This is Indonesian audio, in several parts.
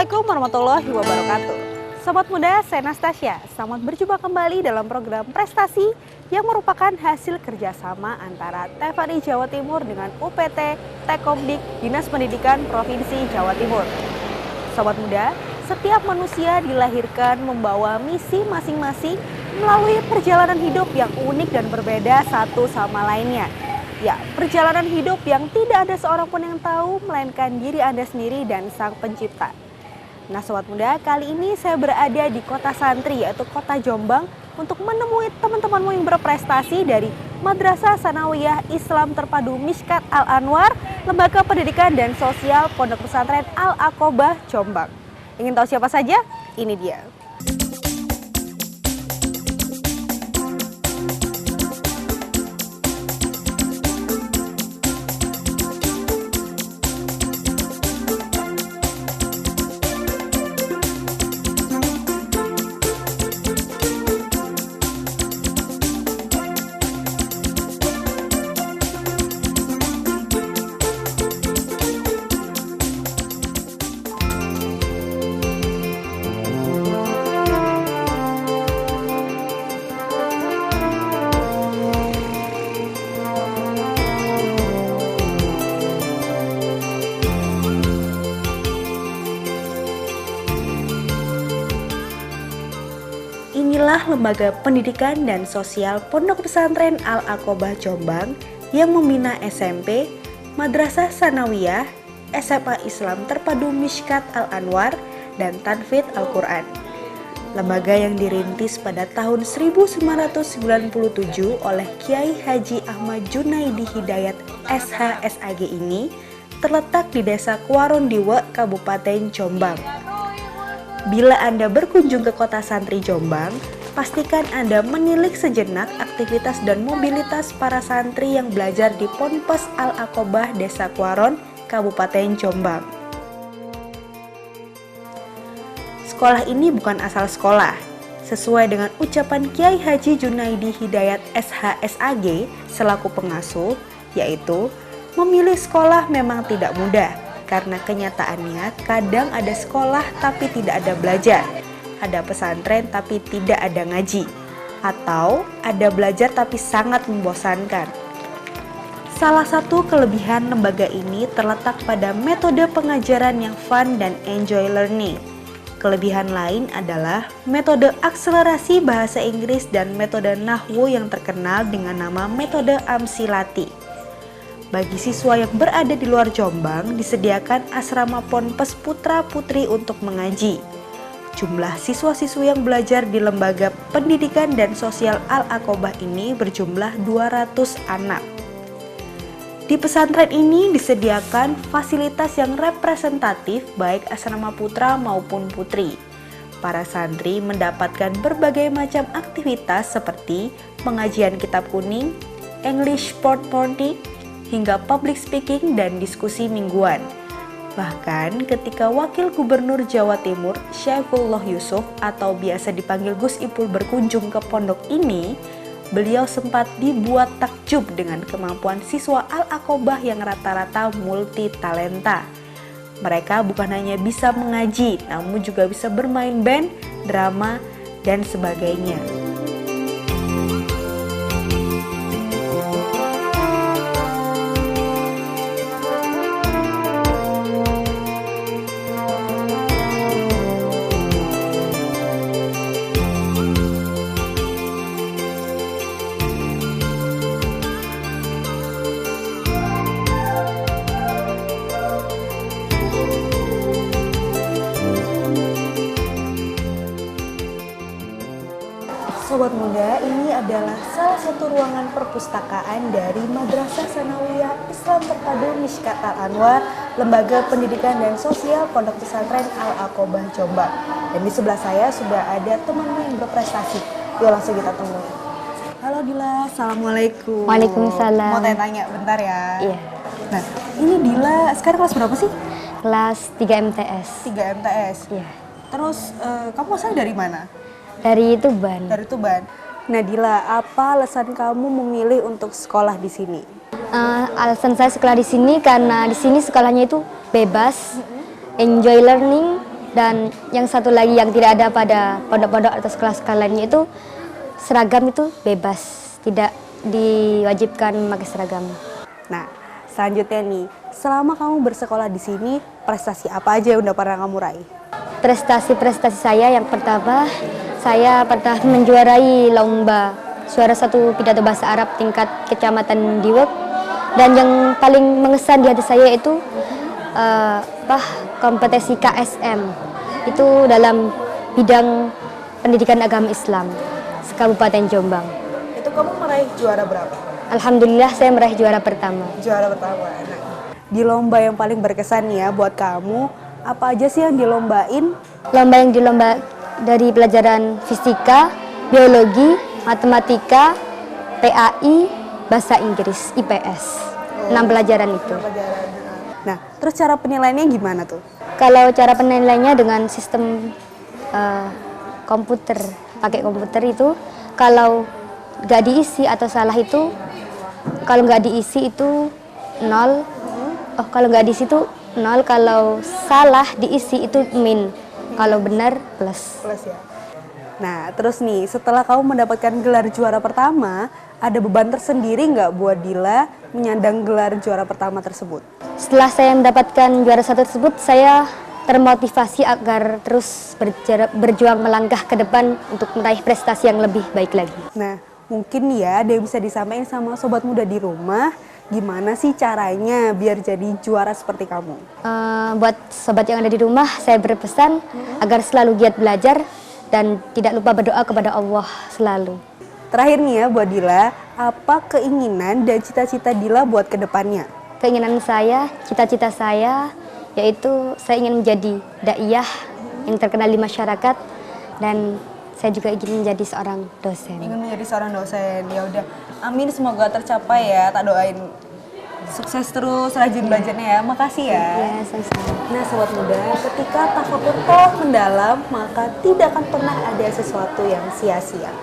Assalamualaikum warahmatullahi wabarakatuh. Sobat muda, saya Nastasia. Selamat berjumpa kembali dalam program prestasi yang merupakan hasil kerjasama antara TVRI Jawa Timur dengan UPT Tekomdik Dinas Pendidikan Provinsi Jawa Timur. Sobat muda, setiap manusia dilahirkan membawa misi masing-masing melalui perjalanan hidup yang unik dan berbeda satu sama lainnya. Ya, perjalanan hidup yang tidak ada seorang pun yang tahu, melainkan diri Anda sendiri dan Sang Pencipta. Nah, Sobat Muda, kali ini saya berada di kota santri, yaitu kota Jombang, untuk menemui teman-temanmu yang berprestasi dari Madrasah Sanawiyah Islam Terpadu Mishkat Al-Anwar, Lembaga Pendidikan dan Sosial Pondok Pesantren Al-Aqobah, Jombang. Ingin tahu siapa saja? Ini dia. Inilah Lembaga Pendidikan dan Sosial Pondok Pesantren Al-Aqobah Jombang yang membina SMP, Madrasah Sanawiyah, SMA Islam Terpadu Mishkat Al-Anwar, dan Tanfidz Al-Quran. Lembaga yang dirintis pada tahun 1997 oleh Kiai Haji Ahmad Junaidi Hidayat SH.SAG ini terletak di Desa Kuarondiwe, Kabupaten Jombang. Bila Anda berkunjung ke kota santri Jombang, pastikan Anda menilik sejenak aktivitas dan mobilitas para santri yang belajar di Ponpes Al-Aqobah Desa Kuaron, Kabupaten Jombang. Sekolah ini bukan asal sekolah. Sesuai dengan ucapan Kiai Haji Junaidi Hidayat SH.SAG selaku pengasuh, yaitu memilih sekolah memang tidak mudah. Karena kenyataannya kadang ada sekolah tapi tidak ada belajar, ada pesantren tapi tidak ada ngaji, atau ada belajar tapi sangat membosankan. Salah satu kelebihan lembaga ini terletak pada metode pengajaran yang fun dan enjoy learning. Kelebihan lain adalah metode akselerasi bahasa Inggris dan metode nahwu yang terkenal dengan nama metode Amsilati. Bagi siswa yang berada di luar Jombang, disediakan asrama Ponpes putra-putri untuk mengaji. Jumlah siswa-siswi yang belajar di Lembaga Pendidikan dan Sosial Al-Aqobah ini berjumlah 200 anak. Di pesantren ini disediakan fasilitas yang representatif baik asrama putra maupun putri. Para santri mendapatkan berbagai macam aktivitas seperti pengajian kitab kuning, English sport morning, hingga public speaking dan diskusi mingguan. Bahkan ketika Wakil Gubernur Jawa Timur Syaifullah Yusuf atau biasa dipanggil Gus Ipul berkunjung ke pondok ini, beliau sempat dibuat takjub dengan kemampuan siswa Al-Aqobah yang rata-rata multi talenta. Mereka bukan hanya bisa mengaji, namun juga bisa bermain band, drama, dan sebagainya. Sobat muda, ini adalah salah satu ruangan perpustakaan dari Madrasah Sanawiyah Islam Terpadu Mishkat Al-Anwar, Lembaga Pendidikan dan Sosial Pondok Pesantren Al-Aqobah Jombang. Dan di sebelah saya sudah ada temanmu yang berprestasi. Yuk langsung kita temui. Halo Dila, Assalamualaikum. Waalaikumsalam. Mau tanya bentar ya. Iya. Nah, ini Dila sekarang kelas berapa sih? Kelas 3 MTS. 3 MTS. Iya. Terus kamu asal dari mana? Dari Tuban. Dari Tuban. Nadila, apa alasan kamu memilih untuk sekolah di sini? Alasan saya sekolah di sini karena di sini sekolahnya itu bebas, enjoy learning, Dan yang satu lagi yang tidak ada pada pondok-pondok atau sekolah-sekolah lainnya itu seragam itu bebas, tidak diwajibkan memakai seragam. Nah, selanjutnya nih, selama kamu bersekolah di sini, prestasi apa aja yang udah pernah kamu raih? Prestasi-prestasi saya yang pertama, saya pernah menjuarai lomba suara satu pidato bahasa Arab tingkat kecamatan Diwek. Dan yang paling mengesan di hati saya itu kompetisi KSM. Itu dalam bidang pendidikan agama Islam, Kabupaten Jombang. Itu kamu meraih juara berapa? Alhamdulillah saya meraih juara pertama. Juara pertama. Nah, di lomba yang paling berkesan nih ya buat kamu, apa aja sih yang dilombain? Lomba yang dilomba dari pelajaran fisika, biologi, matematika, PAI, bahasa Inggris, IPS. 6 pelajaran itu. Nah, terus cara penilaiannya gimana tuh? Kalau cara penilaiannya dengan sistem komputer, pakai komputer itu, kalau nggak diisi atau salah itu, kalau nggak diisi itu 0, kalau nggak diisi itu 0, kalau salah diisi itu min, kalau benar plus. Plus ya. Nah, terus nih, setelah kamu mendapatkan gelar juara pertama, ada beban tersendiri nggak buat Dila menyandang gelar juara pertama tersebut? Setelah saya mendapatkan juara satu tersebut, saya termotivasi agar terus berjuang melangkah ke depan untuk meraih prestasi yang lebih baik lagi. Nah, mungkin ya ada yang bisa disampaikan sama sobat muda di rumah, gimana sih caranya biar jadi juara seperti kamu? Buat sobat yang ada di rumah, saya berpesan agar selalu giat belajar dan tidak lupa berdoa kepada Allah selalu. Terakhir nih ya buat Dila, apa keinginan dan cita-cita Dila buat kedepannya? Keinginan saya, cita-cita saya, yaitu saya ingin menjadi daiyah yang terkenal di masyarakat, dan saya juga ingin menjadi seorang dosen. Ingin menjadi seorang dosen, ya udah. Amin, semoga tercapai ya. Tak doain sukses terus, rajin belajarnya ya. Makasih ya. Ya, sama-sama. Nah, sobat muda, ketika tafakur telah mendalam, maka tidak akan pernah ada sesuatu yang sia-sia.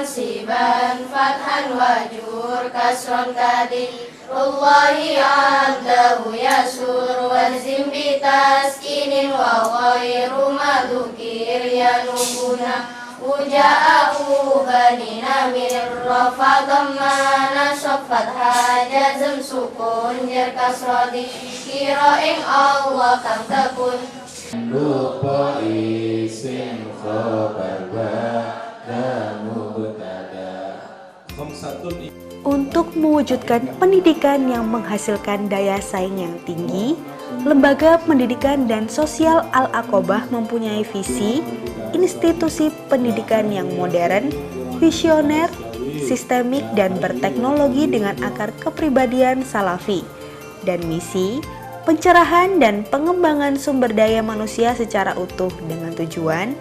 Siban fathan wajur kasron kadi Allahi abdahu yasur wazim bitaskinin wa ghairu madukir yanubuna Uja'ahu bani namir rafadamana sofat hajazem sukun jer kasrodi Kiro'ing Allah kam takun lupa isim khobar dan mubtada. Untuk mewujudkan pendidikan yang menghasilkan daya saing yang tinggi, Lembaga Pendidikan dan Sosial Al-Aqobah mempunyai visi institusi pendidikan yang modern, visioner, sistemik, dan berteknologi dengan akar kepribadian salafi, dan misi pencerahan dan pengembangan sumber daya manusia secara utuh dengan tujuan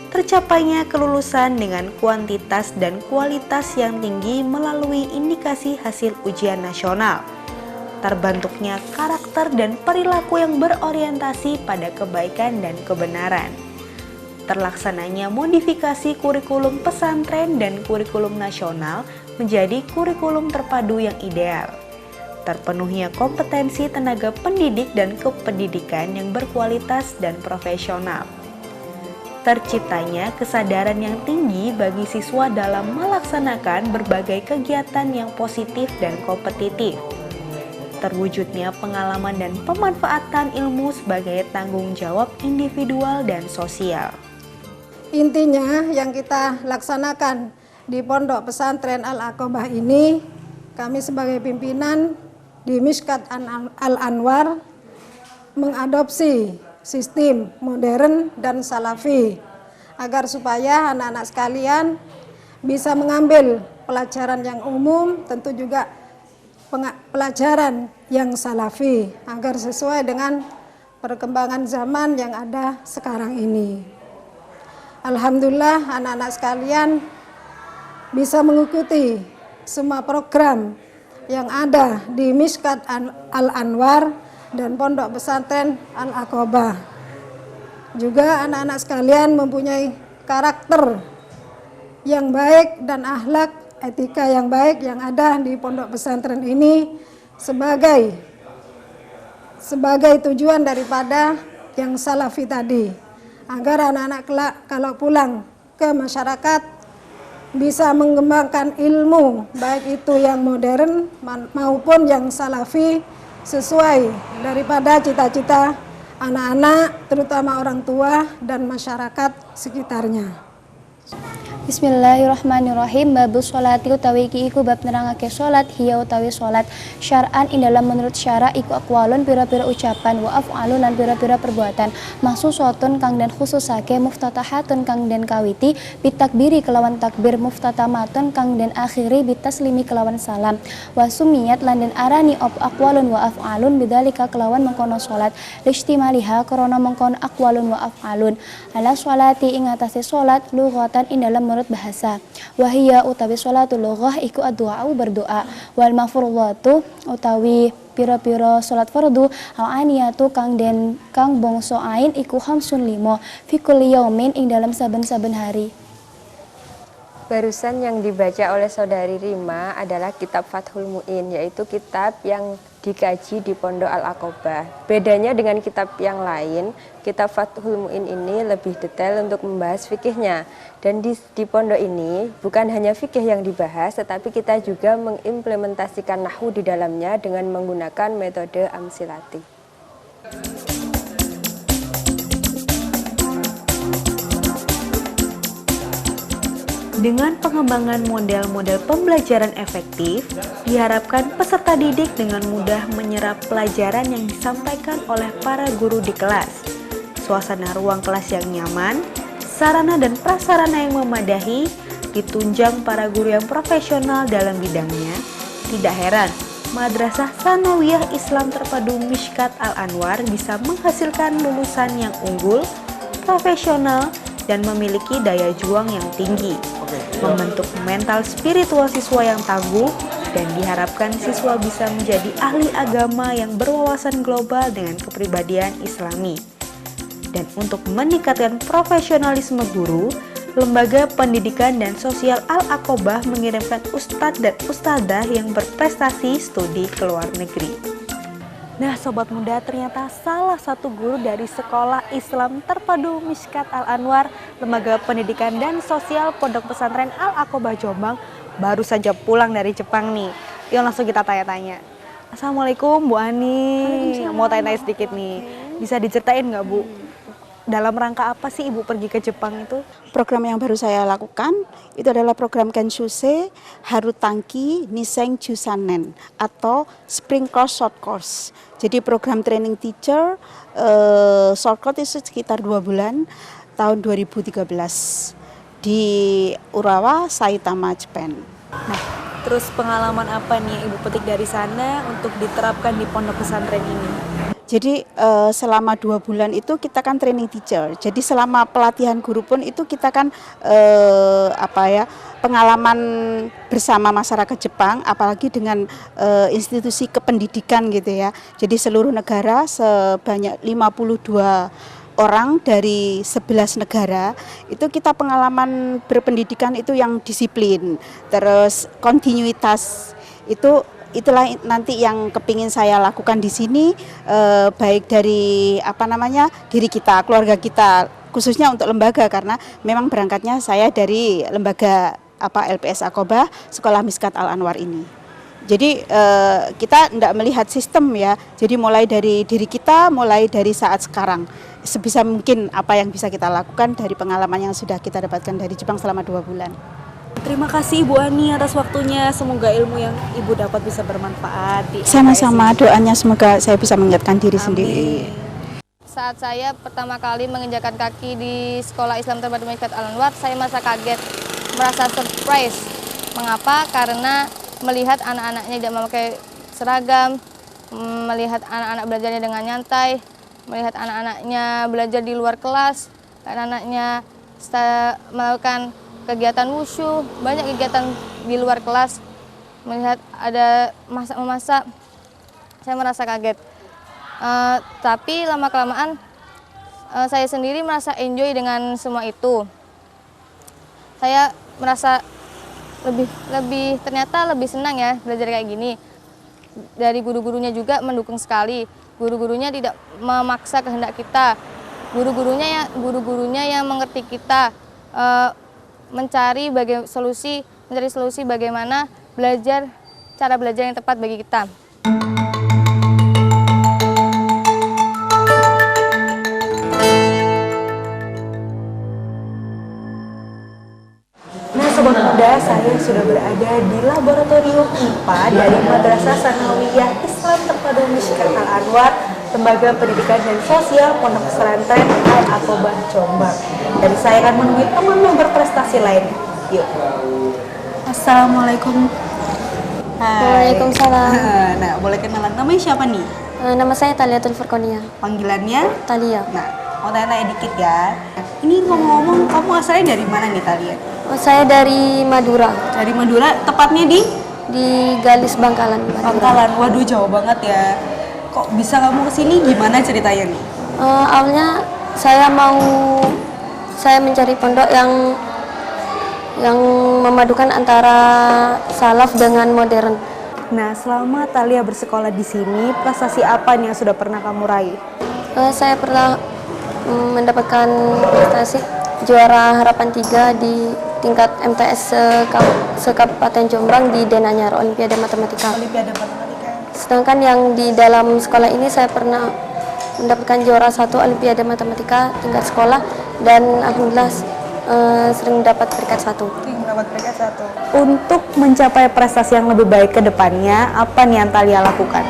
tercapainya kelulusan dengan kuantitas dan kualitas yang tinggi melalui indikasi hasil ujian nasional, terbentuknya karakter dan perilaku yang berorientasi pada kebaikan dan kebenaran, terlaksananya modifikasi kurikulum pesantren dan kurikulum nasional menjadi kurikulum terpadu yang ideal, terpenuhnya kompetensi tenaga pendidik dan kependidikan yang berkualitas dan profesional, terciptanya kesadaran yang tinggi bagi siswa dalam melaksanakan berbagai kegiatan yang positif dan kompetitif, terwujudnya pengalaman dan pemanfaatan ilmu sebagai tanggung jawab individual dan sosial. Intinya yang kita laksanakan di Pondok Pesantren Al-Aqobah ini, kami sebagai pimpinan di Miskat Al-Anwar mengadopsi sistem modern dan salafi agar supaya anak-anak sekalian bisa mengambil pelajaran yang umum, tentu juga pelajaran yang salafi agar sesuai dengan perkembangan zaman yang ada sekarang ini. Alhamdulillah anak-anak sekalian bisa mengikuti semua program yang ada di Mishkat Al-Anwar dan Pondok Pesantren Al-Aqobah. Juga anak-anak sekalian mempunyai karakter yang baik dan akhlak etika yang baik yang ada di pondok pesantren ini sebagai tujuan daripada yang salafi tadi, agar anak-anak kelak kalau pulang ke masyarakat bisa mengembangkan ilmu baik itu yang modern maupun yang salafi sesuai daripada cita-cita anak-anak, terutama orang tua dan masyarakat sekitarnya. Bismillahirrahmanirrahim. Babu sholati utawi iki iku bab nerangake sholat, hiya utawi sholat syar'an ing dalam menurut syara iku aqwalun pira-pira ucapan, wa af'alun lan pira-pira perbuatan, maksusatun kang den khususake, muftatahatun kang den kawiti, bitakbiri kelawan takbir, muftatamatun kang den akhiri, bitaslimi kelawan salam, wa sumiyat lan den arani op aqwalun wa af'alun bidzalika kelawan mengkono sholat, listimaliha krana mengkono aqwalun wa af'alun ala sholati ing atase sholat lughatan ing dalam menurut bahasa, wahia utawi sholatul lughah iku ad-du'a'u berdoa, wal mafruḍatu utawi pira-pira salat fardu, al-aniyatu kang bangsa ain iku 55 fi kulli yaumin ing dalam saben-saben hari. Barusan yang dibaca oleh saudari Rima adalah kitab Fathul Mu'in, yaitu kitab yang dikaji di Pondok Al-Aqobah. Bedanya dengan kitab yang lain, kitab Fathul Mu'in ini lebih detail untuk membahas fikihnya. Dan di pondok ini bukan hanya fikih yang dibahas, tetapi kita juga mengimplementasikan nahwu di dalamnya dengan menggunakan metode amsilati. Dengan pengembangan model-model pembelajaran efektif, diharapkan peserta didik dengan mudah menyerap pelajaran yang disampaikan oleh para guru di kelas. Suasana ruang kelas yang nyaman, sarana dan prasarana yang memadahi, ditunjang para guru yang profesional dalam bidangnya. Tidak heran, Madrasah Tsanawiyah Islam Terpadu Mishkat Al-Anwar bisa menghasilkan lulusan yang unggul, profesional, dan memiliki daya juang yang tinggi, membentuk mental spiritual siswa yang tangguh, dan diharapkan siswa bisa menjadi ahli agama yang berwawasan global dengan kepribadian Islami. Dan untuk meningkatkan profesionalisme guru, Lembaga Pendidikan dan Sosial Al-Aqobah mengirimkan ustadz dan ustadzah yang berprestasi studi ke luar negeri. Nah Sobat Muda, ternyata salah satu guru dari Sekolah Islam Terpadu Mishkat Al-Anwar, Lembaga Pendidikan dan Sosial Pondok Pesantren Al-Aqobah Jombang, baru saja pulang dari Jepang nih. Yuk langsung kita tanya-tanya. Assalamualaikum Bu Ani, mau tanya-tanya sedikit nih. Bisa diceritain nggak Bu, dalam rangka apa sih Ibu pergi ke Jepang itu? Program yang baru saya lakukan itu adalah program Kenshuse Harutanki Niseng Jusanen atau Spring Course Short Course. Jadi program training teacher short course itu sekitar 2 bulan tahun 2013 di Urawa, Saitama, Jepang. Nah, terus pengalaman apa nih Ibu petik dari sana untuk diterapkan di pondok pesantren ini? Jadi selama 2 bulan itu kita kan training teacher. Jadi selama pelatihan guru pun itu kita kan pengalaman bersama masyarakat Jepang, apalagi dengan institusi kependidikan gitu ya. Jadi seluruh negara sebanyak 52 orang dari 11 negara itu kita pengalaman berpendidikan itu yang disiplin, terus kontinuitas itulah nanti yang kepingin saya lakukan di sini, baik dari diri kita, keluarga kita, khususnya untuk lembaga karena memang berangkatnya saya dari lembaga LPS Aqobah Sekolah Mishkat Al-Anwar ini. Jadi kita tidak melihat sistem ya, jadi mulai dari diri kita, mulai dari saat sekarang sebisa mungkin apa yang bisa kita lakukan dari pengalaman yang sudah kita dapatkan dari Jepang selama 2 bulan. Terima kasih Ibu Ani atas waktunya. Semoga ilmu yang Ibu dapat bisa bermanfaat di Sama-sama, doanya semoga saya bisa mengingatkan diri sendiri. Saat saya pertama kali menginjakan kaki di Sekolah Islam Terpadu Mishkat Al-Anwar, saya merasa kaget, merasa surprise. Mengapa? Karena melihat anak-anaknya tidak memakai seragam, melihat anak-anak belajarnya dengan nyantai, melihat anak-anaknya belajar di luar kelas, anak-anaknya melakukan kegiatan wushu, banyak kegiatan di luar kelas. Melihat ada masak-memasak, saya merasa kaget. Tapi lama-kelamaan saya sendiri merasa enjoy dengan semua itu. Saya merasa ternyata lebih senang ya belajar kayak gini. Dari guru-gurunya juga mendukung sekali. Guru-gurunya tidak memaksa kehendak kita. Guru-gurunya yang mengerti kita, mencari solusi bagaimana cara belajar yang tepat bagi kita. Nah Sobat Muda, saya sudah berada di laboratorium IPA dari Madrasah Sanawiyah Islam Terpadu Mishkat Al-Anwar, Lembaga Pendidikan dan Sosial Pondok Pesantren Al-Aqobah Jombang. Dan saya akan menemui teman yang berprestasi lainnya. Yuk. Assalamualaikum. Hai. Waalaikumsalam. Nah, boleh kenalan, namanya siapa nih? Nama saya Taliatul Furqaniyah. Panggilannya? Talia. Nah, mau tanya-tanya dikit ya. Ini ngomong-ngomong, kamu asalnya dari mana nih Talia? Saya dari Madura. Dari Madura, tepatnya di Galis Bangkalan. Madura. Bangkalan. Waduh, jauh banget ya. Kok bisa kamu kesini? Gimana ceritanya nih? Awalnya saya mencari pondok yang memadukan antara salaf dengan modern. Nah, selama Talia bersekolah di sini, prestasi apa nih yang sudah pernah kamu raih? Saya pernah mendapatkan prestasi juara harapan 3 di tingkat MTS se-Kabupaten Jombang di Denanyar, Olimpiade Matematika. Olimpiade Matematika. Sedangkan yang di dalam sekolah ini saya pernah mendapatkan juara 1 Olimpiade Matematika tingkat sekolah dan alhamdulillah sering dapat peringkat 1. Untuk mencapai prestasi yang lebih baik ke depannya, apa nih yang Talia lakukan?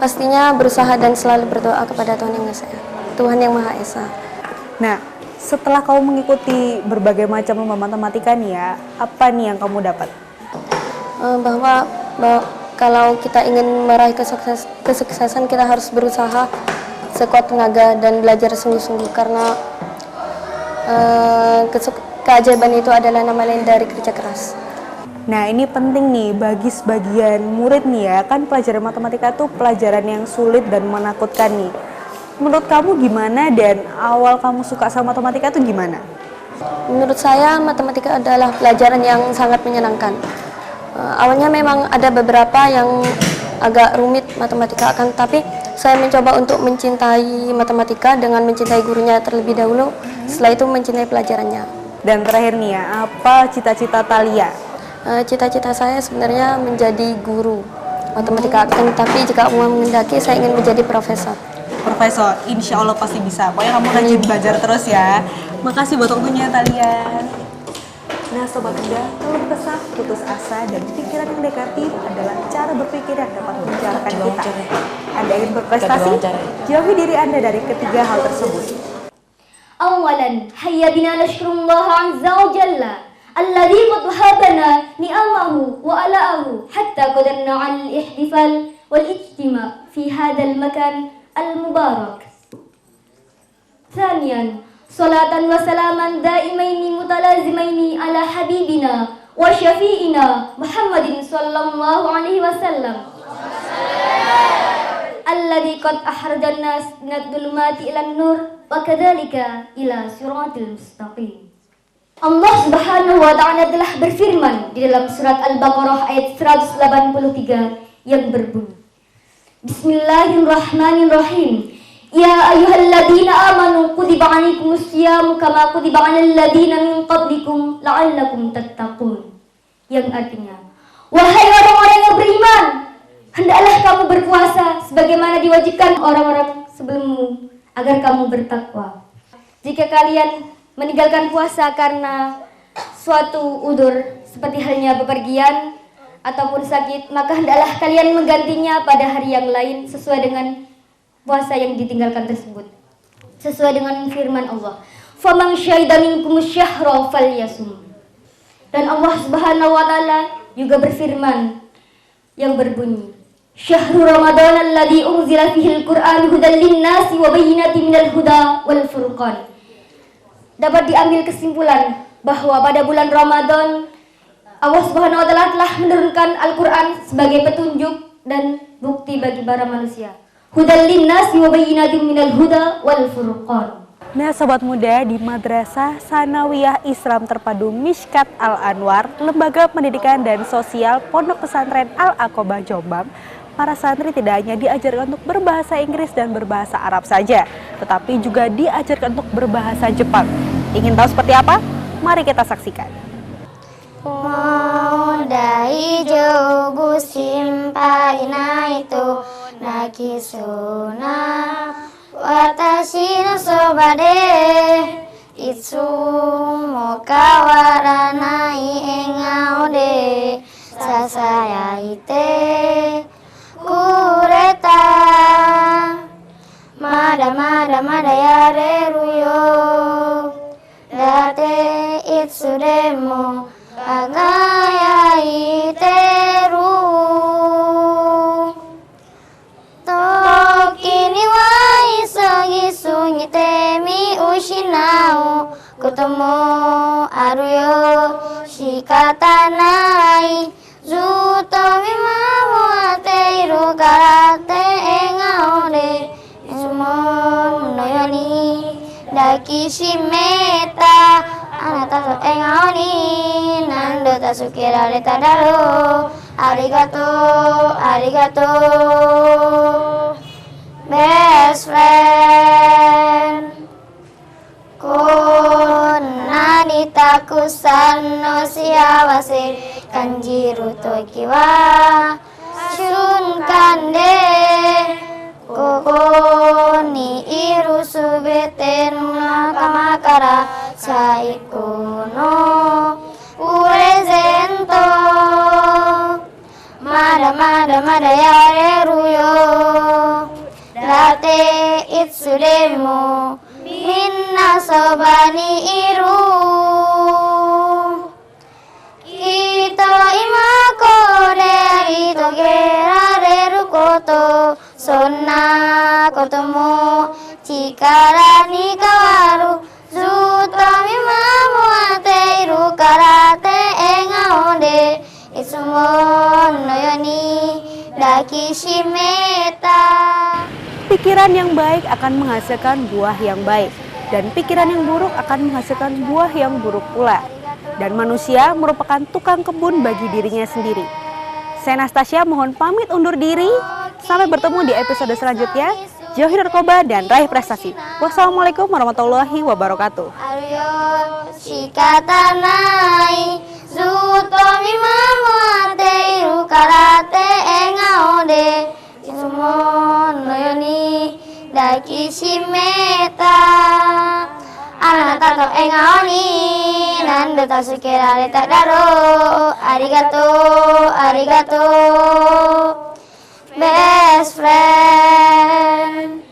Pastinya berusaha dan selalu berdoa kepada Tuhan Yang Maha Esa. Nah, setelah kamu mengikuti berbagai macam lomba matematika nih ya, apa nih yang kamu dapat? Bahwa kalau kita ingin meraih kesuksesan, kita harus berusaha sekuat tenaga dan belajar sungguh-sungguh, karena keajaiban itu adalah nama lain dari kerja keras. Nah, ini penting nih bagi sebagian murid nih ya, kan pelajaran matematika tuh pelajaran yang sulit dan menakutkan nih. Menurut kamu gimana, dan awal kamu suka sama matematika tuh gimana? Menurut saya matematika adalah pelajaran yang sangat menyenangkan. Awalnya memang ada beberapa yang agak rumit matematika, tapi saya mencoba untuk mencintai matematika dengan mencintai gurunya terlebih dahulu, setelah itu mencintai pelajarannya. Dan terakhir nih ya, apa cita-cita Talia? Cita-cita saya sebenarnya menjadi guru matematika, tapi jika Allah menghendaki saya ingin menjadi profesor. Profesor, insya Allah pasti bisa. Pokoknya kamu rajin belajar terus ya. Makasih buat waktunya Talia. Nah Sobat Muda, kalau kesah, putus asa, dan pikiran yang negatif adalah cara berpikir yang dapat menjarakan kita. Anda ingin berprestasi? Jauhi diri Anda dari ketiga hal tersebut. أولا هيا بنا نشكر الله عز وجل الذي قد وهبنا نعمه وآلاءه حتى قدرنا على الاحتفال والاجتماع في هذا المكان المبارك. ثانيا صلاة وسلاما دائمين متلازمين على حبيبنا وشفيئنا محمد صلى الله عليه وسلم الذي قد أخرج الناس من الظلمات إلى النور وكذلك إلى صراط المستقيم. Allah Subhanahu wa Ta'ala telah berfirman di dalam surat Al-Baqarah ayat 183 yang berbunyi, Bismillahirrahmanirrahim. Ya ayyuhalladzina amanu kutiba 'alaikumus-syiyamu kama kutiba 'alal ladzina min qablikum la'allakum tattaqun. Yang artinya, wahai orang-orang yang beriman, hendaklah kamu berpuasa sebagaimana diwajibkan orang-orang sebelummu agar kamu bertakwa. Jika kalian meninggalkan puasa karena suatu udzur seperti halnya bepergian ataupun sakit, maka hendaklah kalian menggantinya pada hari yang lain sesuai dengan puasa yang ditinggalkan tersebut. Sesuai dengan firman Allah, "Faman syahida minkumus syahra falyasum." Dan Allah Subhanahu wa Ta'ala juga berfirman yang berbunyi, Syahrul Ramadan alladzi unzila fihil Qur'an hudan lin-nasi wa bayyinatin minal huda wal furqan. Dapat diambil kesimpulan bahwa pada bulan Ramadan Allah Subhanahu wa taala telah menurunkan Al-Qur'an sebagai petunjuk dan bukti bagi para manusia. Hudal linnasi wa bayyinatin minal huda wal furqan. Nah, sobat muda, di Madrasah Sanawiyah Islam Terpadu Mishkat Al-Anwar, Lembaga Pendidikan dan Sosial Pondok Pesantren Al-Aqobah Jombang, para santri tidak hanya diajarkan untuk berbahasa Inggris dan berbahasa Arab saja, tetapi juga diajarkan untuk berbahasa Jepang. Ingin tahu seperti apa? Mari kita saksikan. Moda hijau musim paina itu nakisuna watashi no soba de itsumo kawaranai engao de sasayaite kureta mada yareru yo date itsudemo agayaiteru tokini wa isogisunyite mi ushinao kotomo aru yo shikatanai zuto mimamu ateiru karate engao de sumon no yoni daki shimeta anata so engao ni nando tasukirareta daro arigato best friend konani takusan no siawase kanjiru toki wa shunkande koko ni iru subete no nakama kara saiko no urezento mada yareru yo date itsudemo minna sobani iru ito imako de ito gerareru koto sonna kotomo chikara ni kawaru zuto mimamu ateiru karate engao de isumon no yoni daki shimeta. Pikiran yang baik akan menghasilkan buah yang baik, dan pikiran yang buruk akan menghasilkan buah yang buruk pula. Dan manusia merupakan tukang kebun bagi dirinya sendiri. Saya Anastasia mohon pamit undur diri. Sampai bertemu di episode selanjutnya. Jauhi narkoba dan raih prestasi. Wassalamualaikum warahmatullahi wabarakatuh. Aryo shikatanai zuto mimamu ateiru karate engao de isumon no yoni daki shimeta anata to engao ni nando tasukirareta daro arigato best friend